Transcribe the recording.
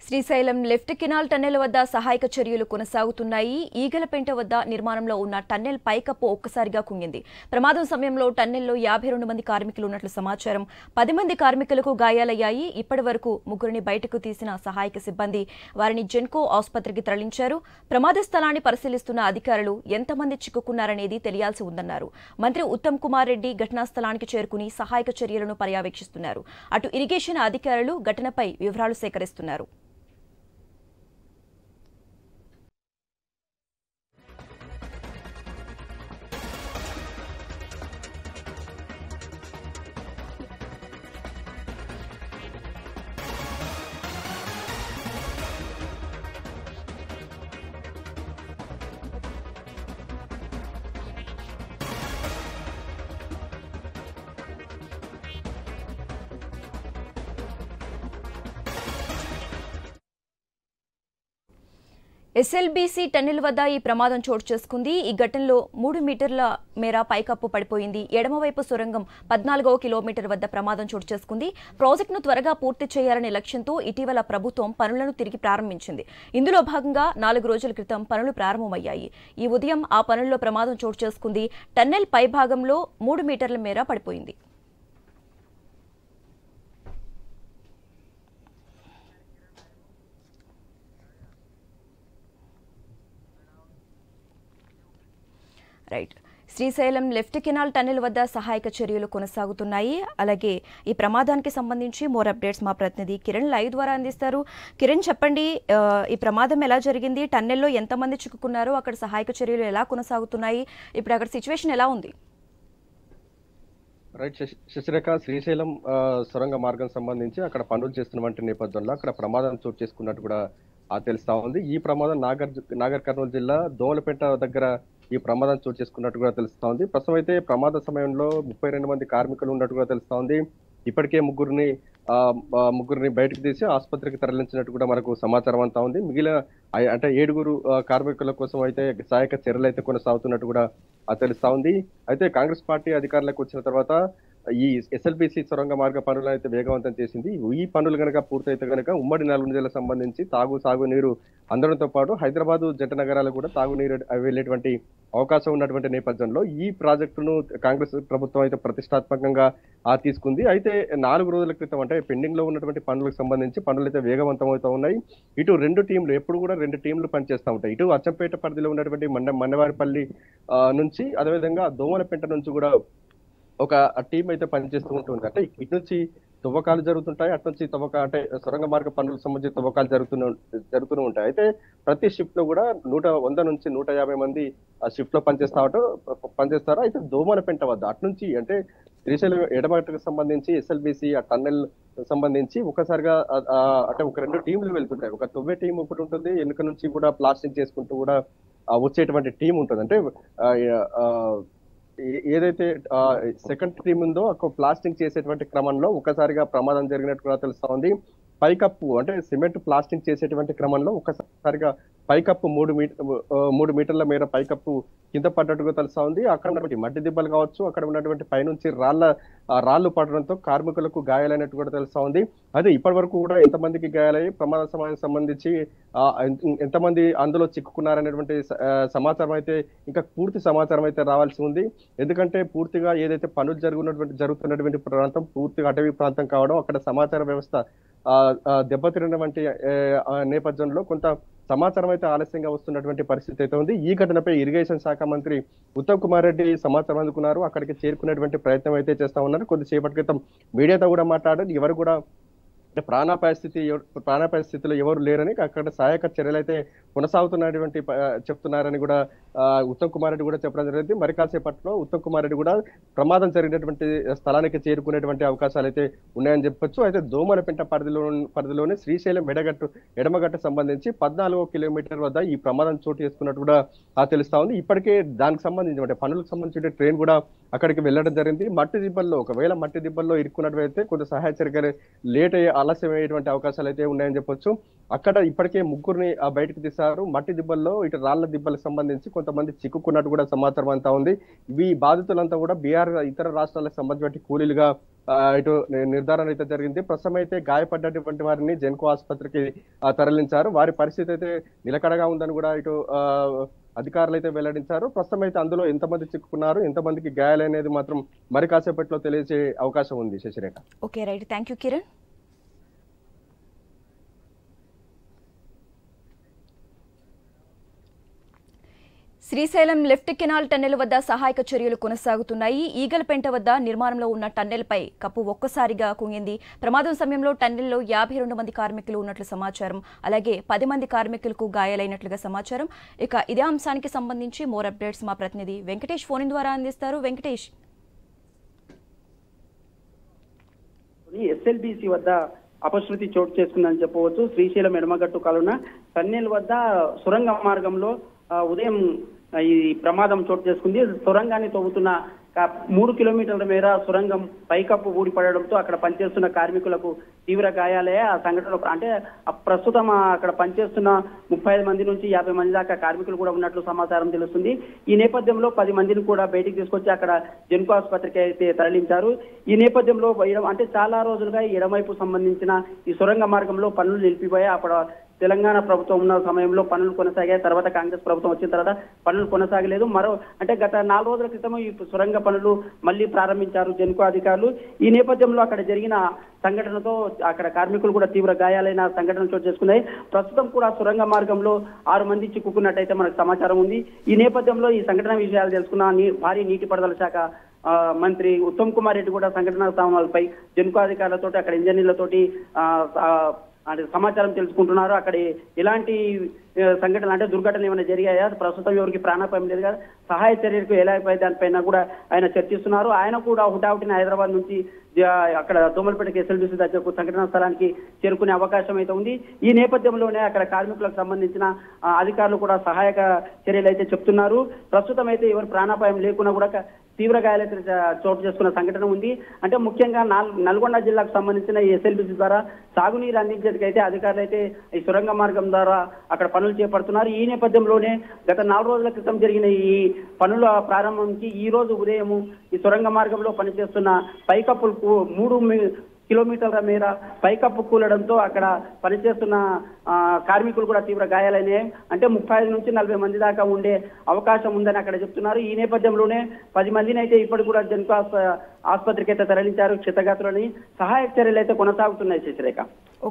Srisailam left canal tunnel వద్ద సహాయక చర్యలు కొనసాగుతున్నాయి. ఈగలపెంట వద్ద నిర్మాణంలో ఉన్న టన్నెల్ పైకప్పు ఒక్కసారిగా కుంగింది. ప్రమాదం సమయంలో టన్నెల్లో 52 మంది కార్మికులు ఉన్నట్లు సమాచారం. 10 మంది కార్మికులకు గాయాలయ్యాయి. ఇప్పటి వరకు ముగ్గురిని బయటకు తీసిన సహాయక సిబ్బంది వారిని జెన్కో ఆసుపత్రికి తరలించారు. ప్రమాద స్థలాన్ని పరిశీలిస్తున్న అధికారులు ఎంతమంది చిక్కుకున్నారనేది తెలియాల్సి ఉందన్నారు. మంత్రి ఉత్తమ్ కుమార్ రెడ్డి ఘటనా స్థలానికి చేరుకుని సహాయక చర్యలను పర్యవేక్షిస్తున్నారు. అటు ఇరిగేషన్ అధికారులు ఘటనపై వివరాలు సేకరిస్తున్నారు. ఎస్ఎల్బీసీ టన్నెల్ వద్ద ఈ ప్రమాదం చోటు చేసుకుంది. ఈ ఘటనలో 3 మీటర్ల మేర పైకప్పు పడిపోయింది. ఎడమవైపు సొరంగం 14వ కిలోమీటర్ వద్ద ప్రమాదం చోటు చేసుకుంది. ప్రాజెక్టును త్వరగా పూర్తి చేయాలనే లక్ష్యంతో ఇటీవల ప్రభుత్వం పనులను తిరిగి ప్రారంభించింది. ఇందులో భాగంగా 4 రోజుల క్రితం పనులు ప్రారంభమయ్యాయి. ఈ ఉదయం ఆ పనుల్లో ప్రమాదం చోటు చేసుకుంది. టన్నెల్ పైభాగంలో 3 మీటర్ల మేర పడిపోయింది. Right. Srisailam left canal tunnel వద్ద సహాయక చర్యలు కొనసాగుతున్నాయి. అలాగే ఈ ప్రమాదానికి సంబంధించి మోర్ అప్డేట్స్ మా ప్రతినిధి కిరణ్ లైవ్ ద్వారా అందిస్తారు. కిరణ్, చెప్పండి, ఈ ప్రమాదం ఎలా జరిగింది, టన్నెల్లో ఎంతమంది చిక్కుకున్నారు, అక్కడ సహాయక చర్యలు ఎలా కొనసాగుతున్నాయి, ఇప్పుడు అక్కడ సిచ్యువేషన్ ఎలా ఉంది? రైట్ శశిరేఖ, శ్రీశైలం సొరంగ మార్గం సంబంధించి అక్కడ పనులు చేస్తున్నటువంటి నేపథ్యంలో అక్కడ ప్రమాదం చోటు చేసుకున్నట్టు కూడా తెలుస్తా ఉంది. ఈ ప్రమాదం నాగర్ కర్నూలు జిల్లా దోమలపేట దగ్గర ఈ ప్రమాదం చోటు చేసుకున్నట్టు కూడా తెలుస్తా ఉంది. ప్రస్తుతం అయితే ప్రమాద సమయంలో 32 మంది కార్మికులు ఉన్నట్టు కూడా తెలుస్తా ఉంది. ఇప్పటికే ముగ్గురిని బయటకు తీసి ఆసుపత్రికి తరలించినట్టు కూడా మనకు సమాచారం అంతా ఉంది. మిగిలిన అంటే 7 కార్మికుల కోసం అయితే సహాయక చర్యలు అయితే కొనసాగుతున్నట్టు కూడా తెలుస్తా ఉంది. అయితే కాంగ్రెస్ పార్టీ అధికారంలోకి వచ్చిన తర్వాత ఈ ఎస్ఎల్బీసీ సొరంగ మార్గ పనులను అయితే వేగవంతం చేసింది. ఈ పనులు కనుక పూర్తయితే కనుక ఉమ్మడి నల్గొండ జిల్లాకు సంబంధించి సాగునీరు అందడంతో పాటు హైదరాబాద్ జంట నగరాలకు కూడా తాగునీరు వెళ్లేటువంటి అవకాశం ఉన్నటువంటి నేపథ్యంలో ఈ ప్రాజెక్టును కాంగ్రెస్ ప్రభుత్వం అయితే ప్రతిష్టాత్మకంగా తీసుకుంది. అయితే 4 రోజుల క్రితం అంటే పెండింగ్ లో ఉన్నటువంటి పనులకు సంబంధించి పనులు అయితే వేగవంతం అవుతూ ఉన్నాయి. ఇటు 2 టీంలు ఎప్పుడు కూడా 2 టీంలు పనిచేస్తూ ఉంటాయి. ఇటు అచ్చంపేట పరిధిలో ఉన్నటువంటి మన్నవారిపల్లి నుంచి, అదేవిధంగా దోమలపేట నుంచి కూడా ఒక టీం అయితే పనిచేస్తూ ఉంటుంది. అంటే ఇటు నుంచి తవ్వకాలు జరుగుతుంటాయి, అటు నుంచి అంటే సొరంగ మార్గ పనులకు సంబంధించి తవ్వకాలు జరుగుతూనే ఉంటాయి. అయితే ప్రతి షిఫ్ట్ లో కూడా 100 నుంచి 150 మంది ఆ షిఫ్ట్ లో పనిచేస్తారు. అయితే దోమలపేట వద్ద అటు నుంచి అంటే శ్రీశైలం ఎడమగట్టుకు సంబంధించి ఎస్ఎల్బీసీ ఆ టన్నెల్ సంబంధించి ఒకసారిగా అంటే ఒక 2 టీంలు వెళ్తుంటాయి. ఒక తొవ్వే టీం ఒకటి ఉంటుంది, వెనుక నుంచి కూడా ప్లాస్టింగ్ చేసుకుంటూ కూడా వచ్చేటువంటి టీం ఉంటుంది. అంటే ఏదైతే సెకండ్ టీం ఉందో ఒక ప్లాస్టింగ్ చేసేటువంటి క్రమంలో ఒకసారిగా ప్రమాదం జరిగినట్టు కూడా తెలుస్తా ఉంది. పైకప్పు అంటే సిమెంట్ ప్లాస్టింగ్ చేసేటువంటి క్రమంలో ఒకసారిగా పైకప్పు 3 మీటర్ల మేర పైకప్పు కింద పడ్డట్టుగా తెలుస్తా ఉంది. అక్కడ ఉన్నటువంటి మట్టి దిబ్బలు కావచ్చు, అక్కడ ఉన్నటువంటి పైనుంచి రాళ్లు పడడంతో కార్మికులకు గాయాలైనట్టు కూడా తెలుస్తా ఉంది. అదే ఇప్పటి వరకు కూడా ఎంతమందికి గాయాలయ్యి ప్రమాద సమయానికి సంబంధించి ఎంతమంది అందులో చిక్కుకున్నారనేటువంటి సమాచారం అయితే ఇంకా పూర్తి సమాచారం అయితే రావాల్సి ఉంది. ఎందుకంటే పూర్తిగా ఏదైతే పనులు జరుగుతున్నటువంటి ప్రాంతం పూర్తిగా అటవీ ప్రాంతం కావడం, అక్కడ సమాచార వ్యవస్థ దెబ్బతిన్నటువంటి నేపథ్యంలో కొంత సమాచారం అయితే ఆలస్యంగా వస్తున్నటువంటి పరిస్థితి అయితే ఉంది. ఈ ఘటనపై ఇరిగేషన్ శాఖ మంత్రి ఉత్తమ్ కుమార్ రెడ్డి సమాచారం అందుకున్నారు. అక్కడికి చేరుకునేటువంటి ప్రయత్నం అయితే చేస్తా ఉన్నారు. కొద్దిసేపటి క్రితం మీడియాతో కూడా మాట్లాడారు. ఎవరు కూడా ప్రాణాపాయ స్థితిలో ఎవరు లేరని, అక్కడ సహాయక చర్యలు అయితే కొనసాగుతున్నటువంటి చెప్తున్నారని కూడా ఉత్తమ్ కుమార్ రెడ్డి కూడా చెప్పడం జరిగింది. మరి కాసేపట్లో ఉత్తమ్ కుమార్ రెడ్డి కూడా ప్రమాదం జరిగినటువంటి స్థలానికి చేరుకునేటువంటి అవకాశాలు అయితే ఉన్నాయని చెప్పొచ్చు. అయితే దోమలపేట పరిధిలోని శ్రీశైలం ఎడమగట్టు సంబంధించి 14వ కిలోమీటర్ వద్ద ఈ ప్రమాదం చోటు చేసుకున్నట్టు కూడా తెలుస్తా ఉంది. ఇప్పటికే దానికి సంబంధించి పనులకు సంబంధించిన ట్రైన్ కూడా అక్కడికి వెళ్ళడం జరిగింది. ఒకవేళ మట్టి దిబ్బల్లో ఇరుక్కున్నట్లయితే కొంత సహాయ చర్యలు లేట్ అయ్యే ఆలస్యమయ్యేటువంటి అవకాశాలు అయితే ఉన్నాయని చెప్పొచ్చు. అక్కడ ఇప్పటికే ముగ్గురిని బయటకు తీశారు. మట్టి దిబ్బల్లో ఇటు రాళ్ల దిబ్బలకు సంబంధించి కొంతమంది చిక్కుకున్నట్టు కూడా సమాచారం అంతా ఉంది. ఈ బాధితులంతా కూడా బీహార్ ఇతర రాష్ట్రాలకు సంబంధించిన కూలీలుగా ఇటు నిర్ధారణ అయితే జరిగింది. ప్రస్తుతం అయితే గాయపడ్డటువంటి వారిని జెన్కో ఆసుపత్రికి తరలించారు. వారి పరిస్థితి అయితే నిలకడగా ఉందని కూడా ఇటు అధికారులు అయితే వెల్లడించారు. ప్రస్తుతం అయితే అందులో ఎంతమంది చిక్కుకున్నారు, ఎంతమందికి గాయాలనేది మాత్రం మరి కాసేపట్లో తెలియజే అవకాశం ఉంది. Shashirekha. Okay, right. Thank you Kiran. Srisailam left canal tunnel వద్ద సహాయక చర్యలు కొనసాగుతున్నాయి. ఈగలపెంట వద్ద నిర్మాణంలో ఉన్న టన్నెల్పై కప్పు ఒక్కసారిగా కుంగింది. ప్రమాదం సమయంలో టన్నెల్లో 52 మంది కార్మికులు ఉన్నట్లు సమాచారం. అలాగే 10 మంది కార్మికులకు గాయాలైనట్లుగా సమాచారం. ఇక ఇదే అంశానికి సంబంధించి మోర్ అప్డేట్స్ మా ప్రతినిధి వెంకటేష్ ఫోన్ ద్వారా అందిస్తారు. వెంకటేష్. ఎస్ఎల్బిసి వద్ద అపశృతి చోటు చేసుకుందని చెప్పవచ్చు. శ్రీశైలం ఎడమగట్టు కాలున టన్నెల్ వద్ద సొరంగ మార్గంలో ఉదయం ఈ ప్రమాదం చోటు చేసుకుంది. సొరంగాన్ని తవ్వుతున్న 3 కిలోమీటర్ల మేర సొరంగం పైకప్పు ఊడిపడడంతో అక్కడ పనిచేస్తున్న కార్మికులకు తీవ్ర గాయాలే. ఆ సంఘటనలో అంటే ప్రస్తుతం అక్కడ పనిచేస్తున్న 35 మంది నుంచి 50 మంది దాకా కార్మికులు కూడా ఉన్నట్లు సమాచారం తెలుస్తుంది. ఈ నేపథ్యంలో 10 మందిని కూడా బయటికి తీసుకొచ్చి అక్కడ జెన్కో ఆసుపత్రికి అయితే తరలించారు. ఈ నేపథ్యంలో అంటే చాలా రోజులుగా ఎడమవైపు సంబంధించిన ఈ సొరంగ మార్గంలో పనులు నిలిపిపోయాయి. అప్పుడు తెలంగాణ ప్రభుత్వం ఉన్న సమయంలో పనులు కొనసాగాయి. తర్వాత కాంగ్రెస్ ప్రభుత్వం వచ్చిన తర్వాత పనులు కొనసాగలేదు. అంటే గత 4 రోజుల క్రితం ఈ సొరంగ పనులు మళ్లీ ప్రారంభించారు జెన్కో అధికారులు. ఈ నేపథ్యంలో అక్కడ జరిగిన సంఘటనతో అక్కడ కార్మికులు కూడా తీవ్ర గాయాలైన సంఘటన చోటు చేసుకున్నాయి. ప్రస్తుతం కూడా సొరంగ మార్గంలో 6 మంది చిక్కుకున్నట్టయితే మనకు సమాచారం ఉంది. ఈ నేపథ్యంలో ఈ సంఘటన విషయాలు తెలుసుకున్న భారీ నీటిపారుదల శాఖ మంత్రి ఉత్తమ్ కుమార్ రెడ్డి కూడా సంఘటనా స్థానాలపై జెన్కో అధికారులతో అక్కడ ఇంజనీర్లతోటి అంటే సమాచారం తెలుసుకుంటున్నారు. అక్కడ ఎలాంటి సంఘటనలు అంటే దుర్ఘటనలు ఏమైనా జరిగాయా, ప్రస్తుతం ఎవరికి ప్రాణాపాయం లేదు కదా, సహాయ చర్యలకు ఎలా దానిపైన కూడా ఆయన చర్చిస్తున్నారు. ఆయన కూడా హుటాహుటిన హైదరాబాద్ నుంచి అక్కడ దోమలపేటకి ఎస్ఎల్బిసి దగ్గరకు సంఘటనా స్థలానికి చేరుకునే అవకాశం అయితే ఉంది. ఈ నేపథ్యంలోనే అక్కడ కార్మికులకు సంబంధించిన అధికారులు కూడా సహాయక చర్యలు అయితే చెప్తున్నారు. ప్రస్తుతం అయితే ఎవరు ప్రాణాపాయం లేకున్నా కూడా తీవ్ర గాయాలైతే చోటు చేసుకున్న సంఘటన ఉంది. అంటే ముఖ్యంగా నల్గొండ జిల్లాకు సంబంధించిన ఈ ఎస్ఎల్బిసి ద్వారా సాగునీరు అందించేందుకైతే అధికారులు అయితే ఈ సొరంగ మార్గం ద్వారా అక్కడ పనులు చేపడుతున్నారు. ఈ నేపథ్యంలోనే గత 4 రోజుల క్రితం జరిగిన ఈ పనుల ప్రారంభంకి ఈ రోజు ఉదయం ఈ సొరంగ మార్గంలో పనిచేస్తున్న పైకప్పులకు 3 కిలోమీటర్ల మేర పైకప్పు కూలడంతో అక్కడ పనిచేస్తున్న కార్మికులు కూడా తీవ్ర గాయాలైనాయి. అంటే 35 నుంచి 40 మంది దాకా ఉండే అవకాశం ఉందని అక్కడ చెప్తున్నారు. ఈ నేపథ్యంలోనే 10 మందిని అయితే ఇప్పటికి కూడా జెన్కో ఆసుపత్రికి అయితే తరలించారు. క్షతగాత్రులని సహాయక చర్యలు అయితే కొనసాగుతున్నాయి. శశిరేఖ.